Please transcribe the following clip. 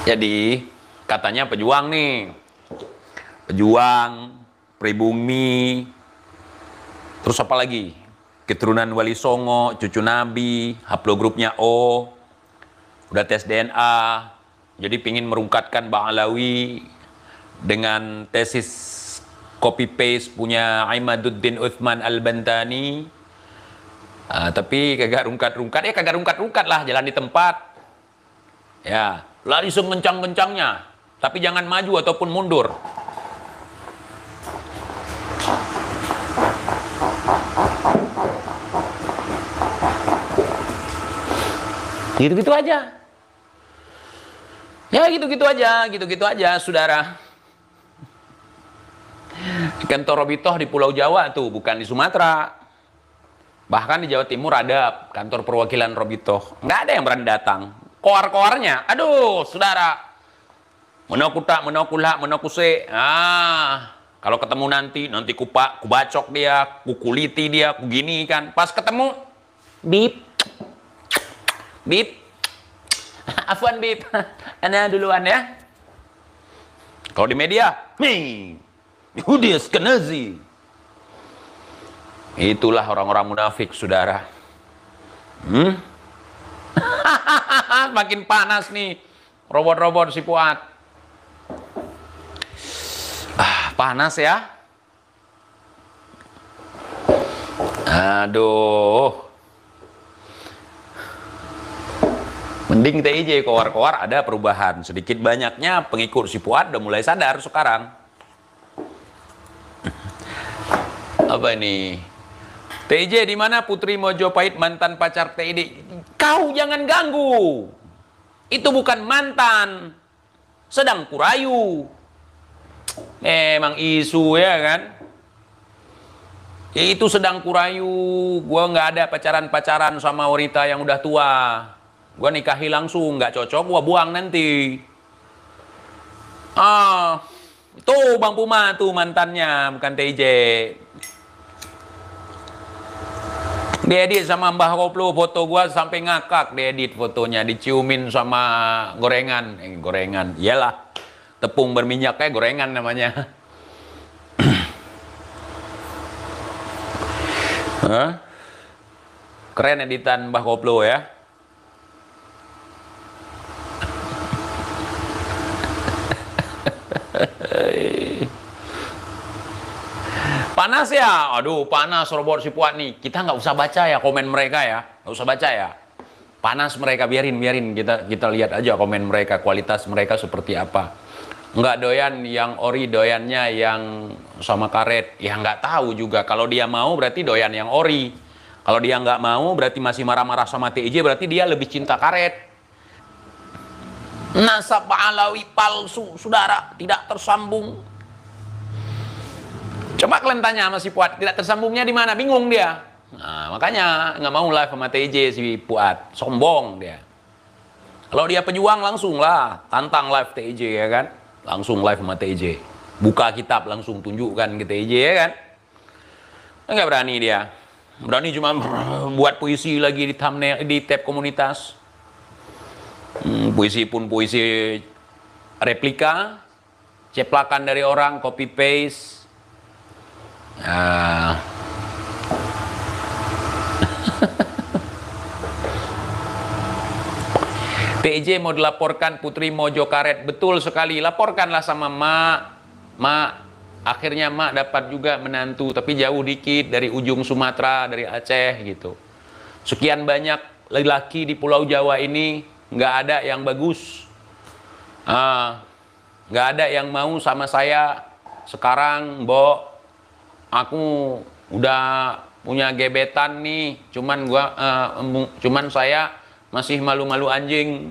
Jadi katanya pejuang nih, pejuang, pribumi, terus apa lagi? Keturunan Wali Songo, cucu Nabi, haplogrupnya O, udah tes DNA, jadi pingin merungkatkan Bang Alawi dengan tesis copy paste punya Imaduddin Uthman Al-Bantani. Tapi kagak rungkat-rungkat, kagak rungkat-rungkat lah, jalan di tempat. Ya, lari sekencang-kencangnya, tapi jangan maju ataupun mundur. Gitu-gitu aja. Ya gitu-gitu aja, saudara. Kantor Robitoh di Pulau Jawa tuh, bukan di Sumatera. Bahkan di Jawa Timur ada kantor perwakilan Robitoh. Nggak ada yang berani datang. Koar-koarnya, aduh, saudara. Menokutak, menokulak, menokuse. Kalau ketemu nanti kubacok dia, kukuliti dia, kugini kan. Pas ketemu, bip. Afwan bip. Ana duluan ya. Kalau di media, Yahudi Askenazi. Itulah orang-orang munafik, saudara. Makin panas nih robot-robot si Fuad. Panas ya. Aduh. Mending TIJ koar-koar ada perubahan. Sedikit banyaknya pengikut si Fuad udah mulai sadar sekarang. Apa ini? TIJ di mana Putri Mojopahit mantan pacar TID? Kau jangan ganggu. Itu bukan mantan. Sedang kurayu. Emang isu ya kan? Ya itu sedang kurayu. Gua nggak ada pacaran-pacaran sama wanita yang udah tua. Gua nikahi langsung, nggak cocok gua buang nanti. Tuh Bang Puma tuh mantannya, bukan TIJ. Diedit sama Mbah Koplo foto gua sampai ngakak, diedit fotonya, diciumin sama gorengan. Gorengan, iyalah. Tepung berminyak kayak gorengan namanya. Keren editan Mbah Koplo ya. Panas ya? Aduh, panas robot si Fuad nih. Kita nggak usah baca ya komen mereka ya. Nggak usah baca ya. Panas mereka, biarin. Kita lihat aja komen mereka, kualitas mereka seperti apa. Nggak doyan yang ori, doyannya yang sama karet. Ya nggak tahu juga. Kalau dia mau berarti doyan yang ori. Kalau dia nggak mau berarti masih marah-marah sama TIJ, berarti dia lebih cinta karet. Nasab Alawi palsu, saudara, tidak tersambung. Coba kalian tanya sama si Fuad, tidak tersambungnya di mana? Bingung dia. Nah, makanya nggak mau live sama TIJ si Fuad. Sombong dia. Kalau dia pejuang langsung lah, tantang live TIJ ya kan? Langsung live sama TIJ. Buka kitab langsung tunjukkan ke TIJ ya kan? Nggak berani dia. Berani cuma buat puisi lagi di thumbnail, di tab komunitas. Puisi pun puisi replika, ceplakan dari orang, copy paste. TIJ mau dilaporkan Putri Mojokaret. Betul sekali, laporkanlah sama Mak. Akhirnya Mak dapat juga menantu, tapi jauh dikit dari ujung Sumatera, dari Aceh gitu. Sekian banyak laki-laki di Pulau Jawa ini, nggak ada yang bagus. Nggak ada yang mau sama saya sekarang, Mbok. Aku udah punya gebetan nih, cuman saya masih malu-malu anjing.